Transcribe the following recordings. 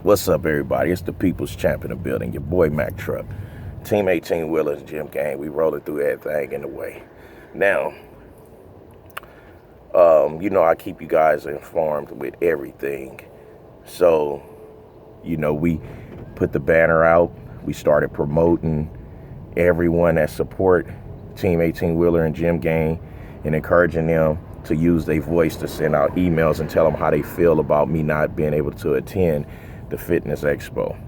What's up, everybody? It's the People's Champion of Building, your boy Mac Truck. Team 18 Wheelers, Gym Gang. We rolling through everything in the way. Now, I keep you guys informed with everything. So, we put the banner out. We started promoting everyone that support Team 18 Wheeler and Gym Gang and encouraging them to use their voice to send out emails and tell them how they feel about me not being able to attend the fitness expo.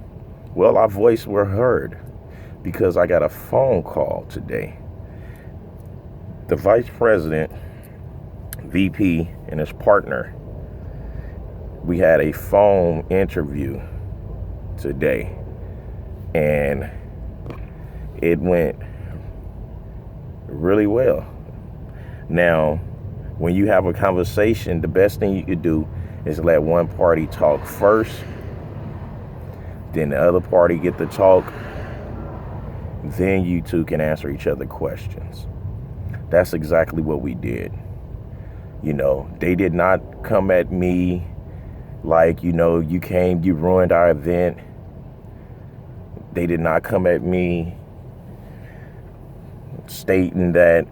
Well, our voice were heard because I got a phone call today. The vice president, VP, and his partner, we had a phone interview today, and it went really well. Now, when you have a conversation, the best thing you could do is let one party talk first, then the other party get to talk, then you two can answer each other questions. That's exactly what we did. They did not come at me like, you came, you ruined our event. They did not come at me stating that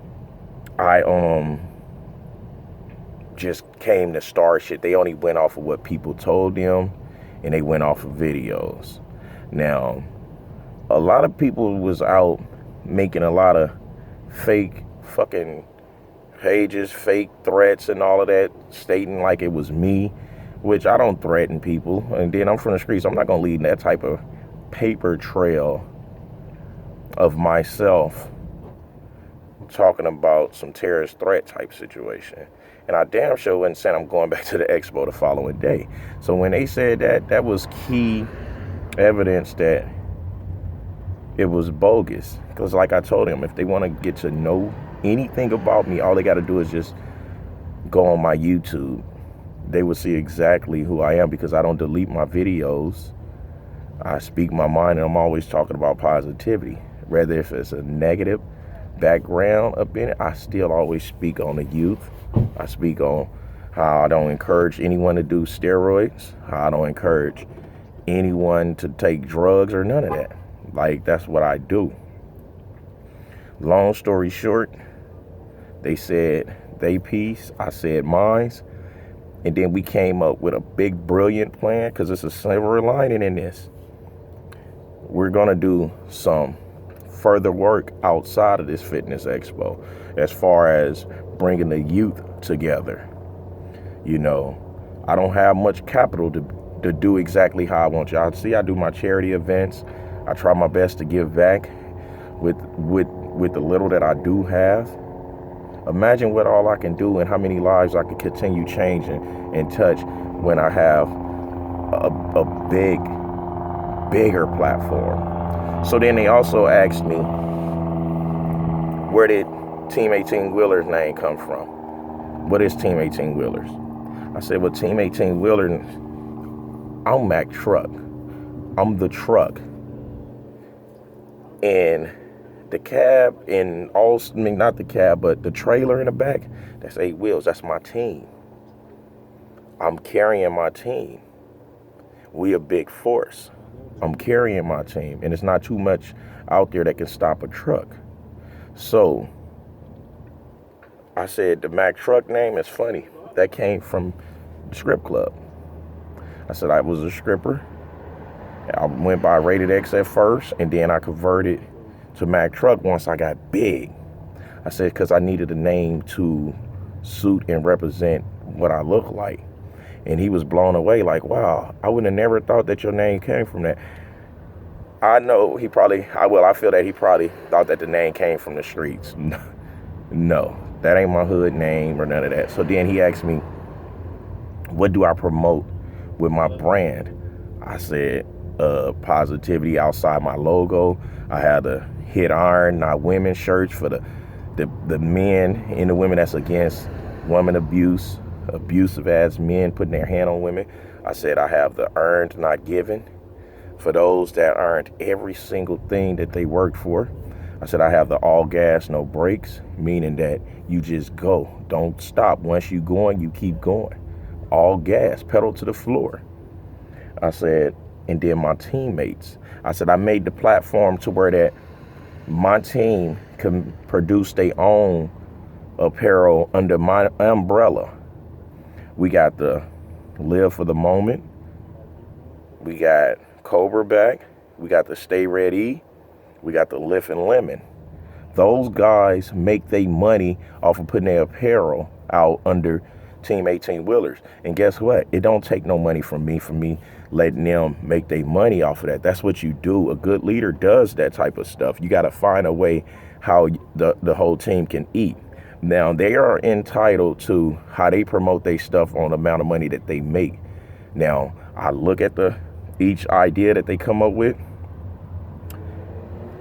I just came to start shit. They only went off of what people told them, and they went off of videos. Now, a lot of people was out making a lot of fake fucking pages, fake threats and all of that, stating like it was me, which I don't threaten people. And then I'm from the streets. I'm not going to leave that type of paper trail of myself talking about some terrorist threat type situation. And I damn sure wasn't saying I'm going back to the expo the following day. So when they said that, that was key evidence that it was bogus. Because like I told them, if they want to get to know anything about me, all they got to do is just go on my YouTube. They will see exactly who I am, because I don't delete my videos. I speak my mind, and I'm always talking about positivity. Whether if it's a negative background up in it, I still always speak on the youth. I speak on how I don't encourage anyone to do steroids, how I don't encourage anyone to take drugs or none of that. Like, that's what I do. Long story short, they said they piece, I said mine's, and then we came up with a big, brilliant plan, because it's a silver lining in this. We're going to do some further work outside of this fitness expo as far as bringing the youth together. I don't have much capital to do exactly how I want y'all to see. I do my charity events. I try my best to give back with the little that I do have. Imagine what all I can do and how many lives I can continue changing and touch when I have a bigger platform. So then they also asked me, where did Team 18 Wheelers name come from? What is Team 18 Wheelers? I said, well, Team 18 Wheelers, I'm Mac Truck. I'm the truck. And the cab and not the cab, but the trailer in the back, that's 8 wheels. That's my team. I'm carrying my team. We a big force. I'm carrying my team, and it's not too much out there that can stop a truck. So I said the Mac Truck name is funny. That came from the strip club. I said I was a stripper. I went by Rated X at first, and then I converted to Mac Truck once I got big. I said because I needed a name to suit and represent what I look like. And he was blown away, like, wow, I would have never thought that your name came from that. I know I feel that he probably thought that the name came from the streets. No, that ain't my hood name or none of that. So then he asked me, what do I promote with my brand? I said, positivity outside my logo. I had the Hit Iron, Not Women shirts for the men and the women that's against woman abuse, abusive as men putting their hand on women. I said I have the Earned, Not Given for those that earned every single thing that they worked for. I said I have the all gas, no brakes, meaning that you just go. Don't stop. Once you keep going. All gas, pedal to the floor. I said and then my teammates. I said I made the platform to where that my team can produce their own apparel under my umbrella. We got the Live for the Moment. We got Cobra back. We got the Stay Ready. We got the Lift and Lemon. Those guys make their money off of putting their apparel out under Team 18 Wheelers. And guess what? It don't take no money from me letting them make their money off of that. That's what you do. A good leader does that type of stuff. You got to find a way how the whole team can eat. Now, they are entitled to how they promote their stuff on the amount of money that they make. Now, I look at each idea that they come up with.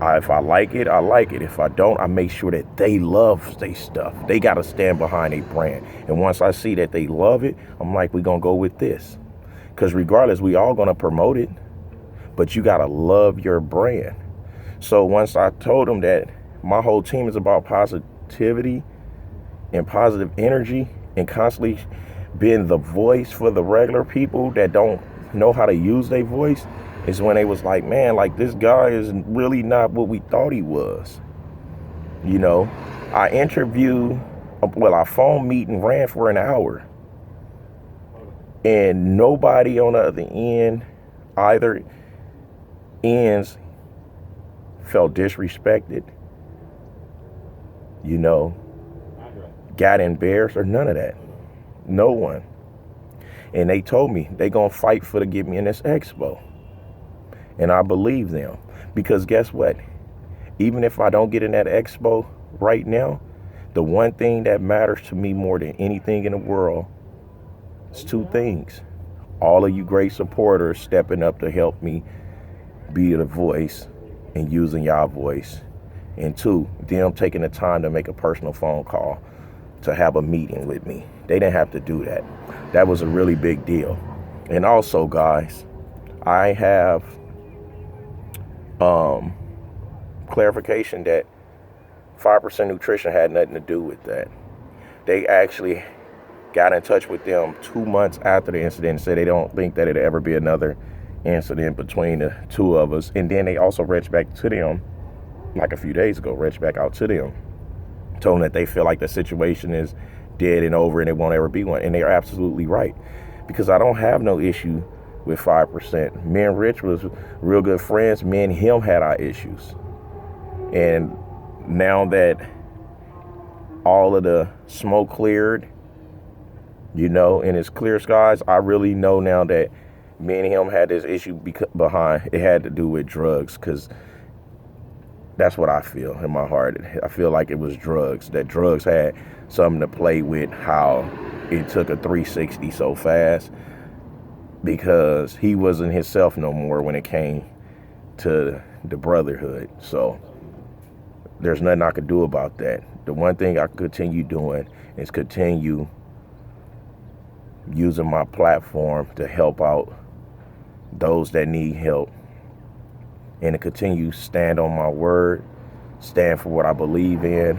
If I like it, I like it. If I don't, I make sure that they love their stuff. They got to stand behind a brand. And once I see that they love it, I'm like, we're going to go with this. Because regardless, we all going to promote it. But you got to love your brand. So once I told them that my whole team is about positivity and positive energy and constantly being the voice for the regular people that don't know how to use their voice, is when they was like, man, like this guy is really not what we thought he was. You know, I phone meeting ran for an hour. And nobody on the other end, either ends, felt disrespected, you know, got embarrassed or none of that. No one. And they told me they gonna fight to get me in this expo. And I believe them, because guess what? Even if I don't get in that expo right now, the one thing that matters to me more than anything in the world is two things. All of you great supporters stepping up to help me be the voice and using y'all voice. And two, them taking the time to make a personal phone call to have a meeting with me. They didn't have to do that. That was a really big deal. And also, guys, I have clarification that 5% Nutrition had nothing to do with that. They actually got in touch with them 2 months after the incident and said they don't think that it'll ever be another incident between the two of us. And then they also reached back to them like a few days ago, reached back out to them, told them that they feel like the situation is dead and over and it won't ever be one. And they're absolutely right, because I don't have no issue with 5%. Me and Rich was real good friends. Me and him had our issues. And now that all of the smoke cleared, you know, and it's clear skies, I really know now that me and him had this issue behind. It had to do with drugs, because that's what I feel in my heart. I feel like it was drugs, that drugs had something to play with how it took a 360 so fast, because he wasn't himself no more when it came to the brotherhood. So there's nothing I could do about that. The one thing I can continue doing is continue using my platform to help out those that need help, and to continue stand on my word, stand for what I believe in,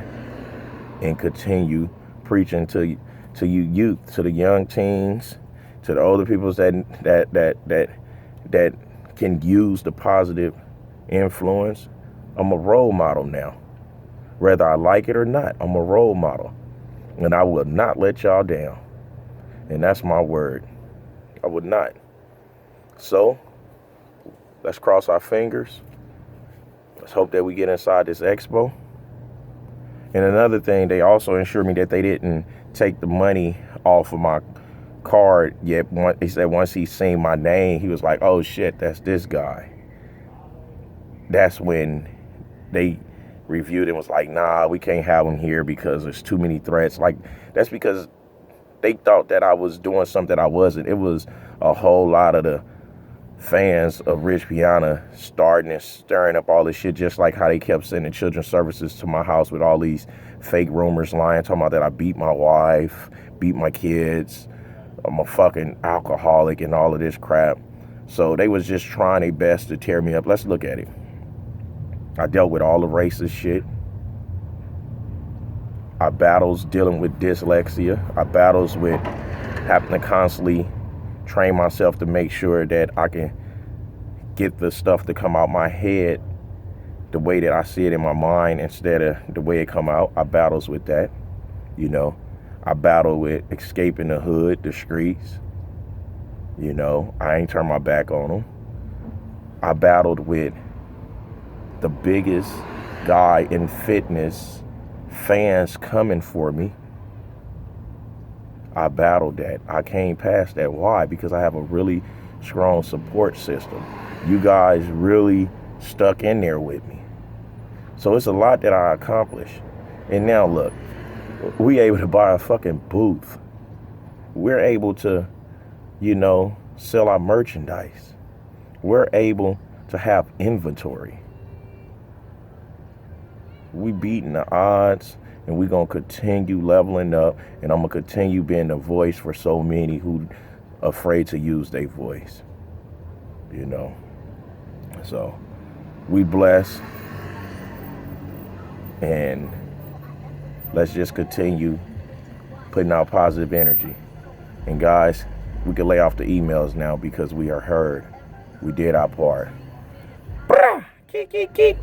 and continue preaching to you youth, to the young teens, to the older people that can use the positive influence. I'm a role model now. Whether I like it or not, I'm a role model. And I will not let y'all down. And that's my word. I would not. So, let's cross our fingers. Let's hope that we get inside this expo. And another thing, they also assured me that they didn't take the money off of my card yet. He said once he seen my name, he was like, oh shit, that's this guy. That's when they reviewed it and was like, nah, we can't have him here because there's too many threats. Like, that's because they thought that I was doing something I wasn't. It was a whole lot of the fans of Rich Piana starting and stirring up all this shit, just like how they kept sending children's services to my house with all these fake rumors, lying, talking about that I beat my wife, beat my kids, I'm a fucking alcoholic and all of this crap. So they was just trying their best to tear me up. Let's look at it. I dealt with all the racist shit. I battles dealing with dyslexia. I battles with having to constantly train myself to make sure that I can get the stuff to come out my head the way that I see it in my mind instead of the way it come out. I battles with that, you know. I battle with escaping the hood, the streets. You know, I ain't turned my back on them. I battled with the biggest guy in fitness, fans coming for me. I battled that. I came past that. Why? Because I have a really strong support system. You guys really stuck in there with me. So it's a lot that I accomplished. And now look, we able to buy a fucking booth. We're able to, you know, sell our merchandise. We're able to have inventory. We beating the odds, and we're going to continue leveling up, and I'm going to continue being the voice for so many who afraid to use their voice, you know. So we blessed, and let's just continue putting out positive energy. And guys, we can lay off the emails now because we are heard. We did our part. Keep.